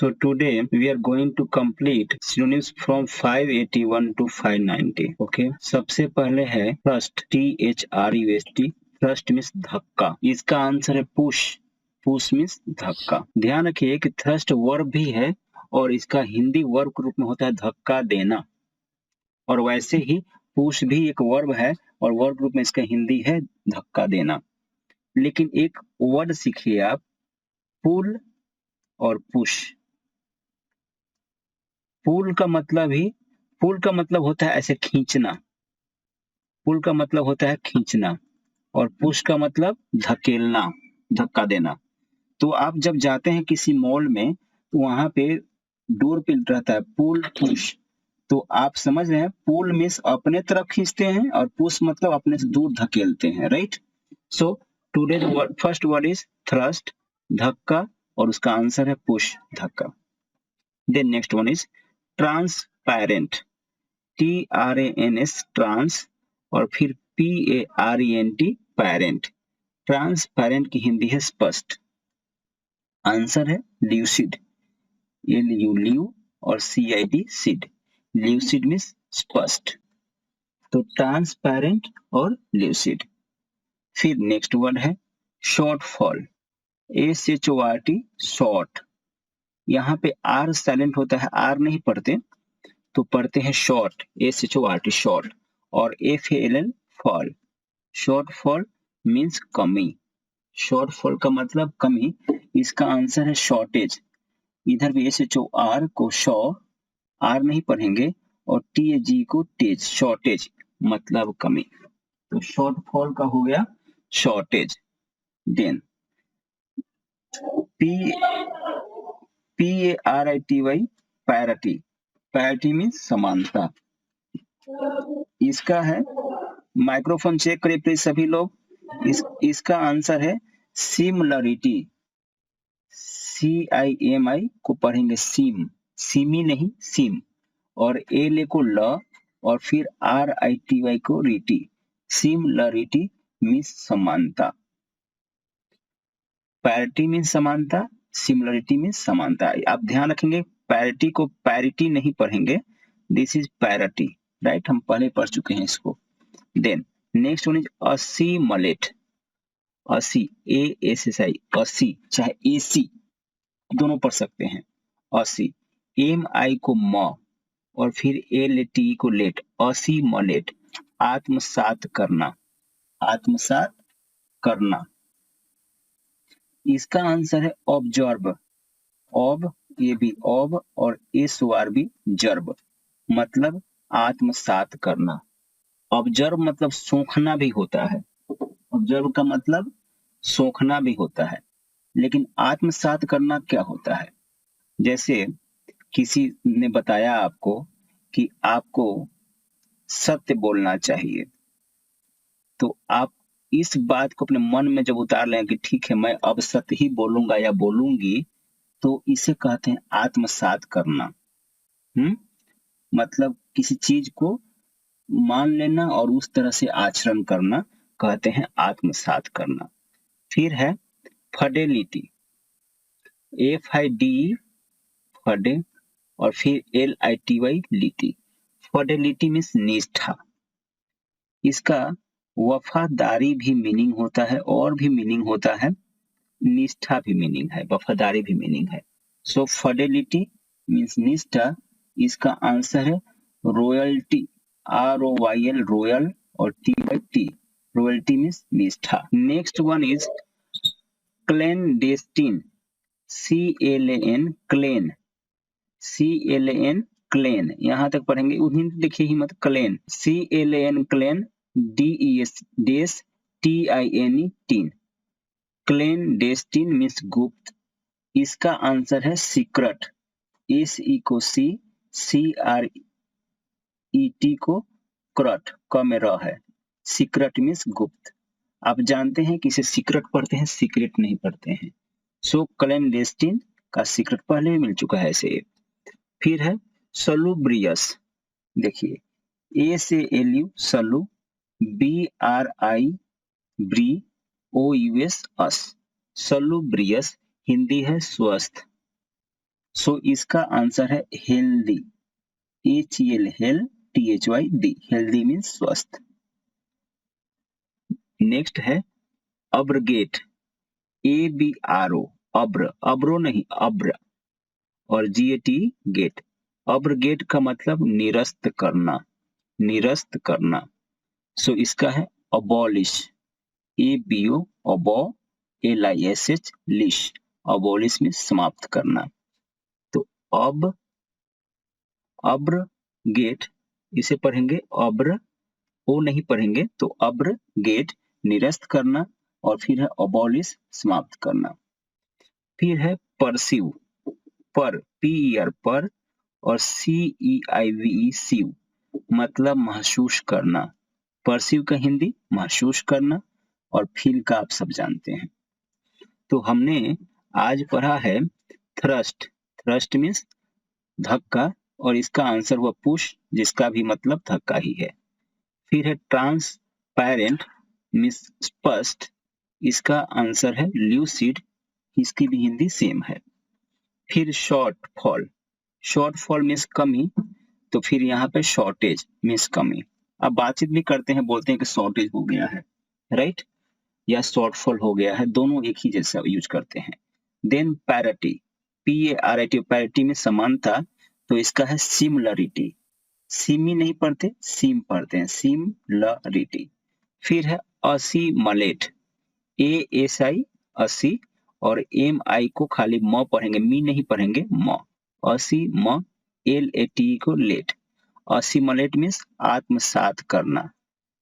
So today we are going to complete synonyms from 581 to 590. Okay. सबसे पहले है thrust, THRUST. Thrust means धक्का. इसका आंसर है push. Push means धक्का. ध्यान रखिए कि thrust वर्ब भी है और इसका हिंदी वर्ब के रूप में होता है धक्का देना, और वैसे ही पुश भी एक वर्ब है और वर्ब रूप में इसका हिंदी है धक्का देना। लेकिन एक वर्ड सीखिए आप, पुल और पुश। पुल का मतलब होता है ऐसे खींचना, पुल का मतलब होता है खींचना, और पुश का मतलब धकेलना, धक्का देना। तो आप जब जाते हैं किसी मॉल में तो वहां पे डोर पे रहता है पुल पुश, तो आप समझ रहे हैं, पुल मीन्स अपने तरफ खींचते हैं और पुश मतलब अपने से दूर धकेलते हैं, right. So today first word is thrust, धक्का, और उसका आंसर है पुश, धक्का। Then next one is transparent, TRANS trans, और फिर PARENT पेरेंट। ट्रांसपेरेंट की हिंदी है स्पष्ट, आंसर है ल्यूसिड, LU और CID सिड। ल्यूसिड मीन्स स्पष्ट, तो ट्रांसपेरेंट और ल्यूसिड। फिर नेक्स्ट वर्ड है शॉर्ट फॉल, SHORT शॉर्ट। यहाँ पे R साइलेंट होता है, R नहीं पढ़ते तो पढ़ते हैं शॉर्ट, SHORT शॉर्ट, और FALL fall. Short fall means कमी, शॉर्ट फॉल का मतलब कमी। इसका आंसर है शॉर्टेज। इधर भी SHOR को शॉ, R नहीं पढ़ेंगे, और TAG को तेज, शॉर्टेज मतलब कमी। तो शॉर्ट फॉल का हो गया shortage. Then PARITY parity, parity means समानता। इसका है, माइक्रोफोन चेक करिए प्लीज सभी लोग। इसका आंसर है सिमिलरिटी, CIMI को पढ़ेंगे सिम, सिमी नहीं सिम, और LA को ल, और फिर RITY को रीटी। सिमिलरिटी मीन्स समानता, पैरिटी मीन्स समानता, सिमिलरिटी मीन्स समानता। आप ध्यान रखेंगे पैरिटी को पैरिटी नहीं पढ़ेंगे, दिस इज पैरिटी, राइट, हम पहले पढ़ चुके हैं इसको। देन नेक्स्ट वन इज असीमलेट, असी, ASSI, असी, चाहे AC दोनों पढ़ सकते हैं। असी, MI को म, और फिर LAT को लेट, असीमलेट, आत्मसात करना, आत्मसात करना। इसका आंसर है ऑब्जर्व, ऑब, ये भी ऑब, और SORB जर्ब, मतलब आत्मसात करना। ऑब्जर्व मतलब सोखना भी होता है, ऑब्जर्व का मतलब सोखना भी होता है, लेकिन आत्मसात करना क्या होता है? जैसे किसी ने बताया आपको कि आपको सत्य बोलना चाहिए, तो आप इस बात को अपने मन में जब उतार लें कि ठीक है मैं अब सत्य ही बोलूंगा या बोलूंगी, तो इसे कहते हैं आत्मसात करना। मतलब किसी चीज को मान लेना और उस तरह से आचरण करना कहते हैं आत्मसात करना। फिर है फडेलिटी, FIDE फडे, और फिर LITY लिटी। फडेलिटी मीन्स निष्ठा। इसका वफादारी भी मीनिंग होता है, और भी मीनिंग होता है, निष्ठा भी मीनिंग है, वफादारी भी मीनिंग है। सो फडेलिटी मीन्स निष्ठा। इसका आंसर है रॉयल्टी, ROYL रॉयल, और TYT रॉयल्टी मीन्स निष्ठा। Next one is clandestine, CLAN clan, CLAN clan, यहां तक पढ़ेंगे, उन्हीं लिखिए ही मत, clan, CLAN clan, DES des, TINE tine. Clandestine means गुप्त। इसका आंसर है सीक्रेट, SE को C, CRET को क्रट, क में र है, सीक्रेट मीन्स गुप्त। आप जानते हैं कि इसे सीक्रेट पढ़ते हैं, सीक्रेट नहीं पढ़ते हैं। सो क्लैंडेस्टीन का सीक्रेट पहले भी मिल चुका है ऐसे। फिर है सलूब्रियस, देखिए SALU सलू, BRI ब्री, OUS अस। सलूब्रियस हिंदी है स्वस्थ, सो इसका आंसर है हेल्दी, HELTHY, हेल्दी मीन्स स्वस्थ। नेक्स्ट है अब्रगेट, ABRO, अब्र, अब्रो नहीं अब्र, और GAT गेट। अब्रगेट का मतलब निरस्त करना, निरस्त करना। सो इसका है अबॉलिश, ABO, अबो, LISH, लिश, अबॉलिश में समाप्त करना। तो अब अब्र गेट, इसे पढ़ेंगे अब्र, ओ नहीं पढ़ेंगे, तो अब्र गेट निरस्त करना, और फिर है अबॉलिश समाप्त करना। फिर है परसीव, पर, PER पर, और CEIVE सीव, मतलब महसूस करना। परसीव का हिंदी महसूस करना, और फील का आप सब जानते हैं। तो हमने आज पढ़ा है थ्रस्ट, थ्रस्ट मीन्स धक्का, और इसका आंसर हुआ पुश, जिसका भी मतलब धक्का ही है। फिर है ट्रांसपेरेंट मीन्स स्पष्ट, इसका आंसर है ल्यूसिड, इसकी भी हिंदी सेम है। फिर short fall, short fall means कमी, तो फिर यहाँ पे शॉर्टेज मीन्स कमी। अब बातचीत भी करते हैं, बोलते हैं कि शॉर्टेज हो गया है, राइट, या शॉर्टफॉल हो गया है, दोनों एक ही जैसा यूज करते हैं। देन पैरिटी, PARIT, पैरिटी में समानता, तो इसका है सिमिलरिटी, सिमी नहीं पढ़ते, सिम पढ़ते हैं, सिमिलरिटी। फिर है असीमलेट, ASI, अस्सी, और MI को खाली म पढ़ेंगे, मी नहीं पढ़ेंगे, म, असीम, LATE को लेट। असीमलेट मीन्स आत्मसात करना।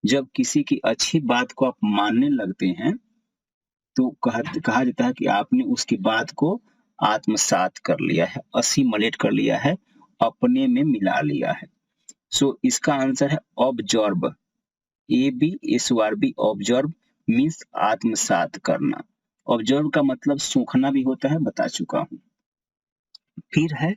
जब किसी की अच्छी बात को आप मानने लगते हैं, तो कहा जाता है कि आपने उसकी बात को आत्मसात कर लिया है, असीमलेट कर लिया है, अपने में मिला लिया है। सो इसका आंसर है ऑब्जॉर्ब, ABSORB, ऑब्जॉर्ब मीन्स आत्मसात करना। ऑब्जॉर्ब का मतलब सूखना भी होता है, बता चुका हूं। फिर है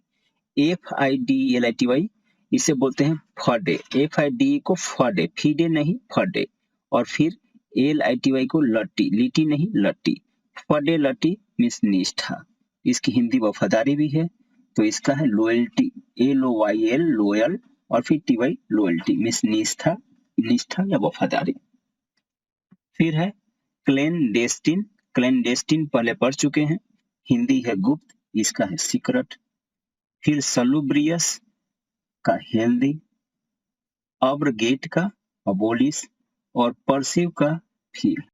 FIDELITY, इसे बोलते हैं फडे, FIDE को फडे, फीडे नहीं फडे, और फिर LITY को लट्टी, लिटी नहीं लट्टी, फडे लट्टी मीन्स निष्ठा, इसकी हिंदी वफादारी भी है, तो इसका है लोयल्टी, LOYL लोयल, और फिर TY लोयल्टी मीन्स निष्ठा, निष्ठा या वफादारी। फिर है क्लैंडेस्टीन, क्लैंडेस्टीन पहले पढ़ चुके हैं, हिंदी है गुप्त, इसका है सीक्रेट। फिर सलूब्रियस का हेल्दी, अब्रगेट का अबोलिश, और परसीव का फील।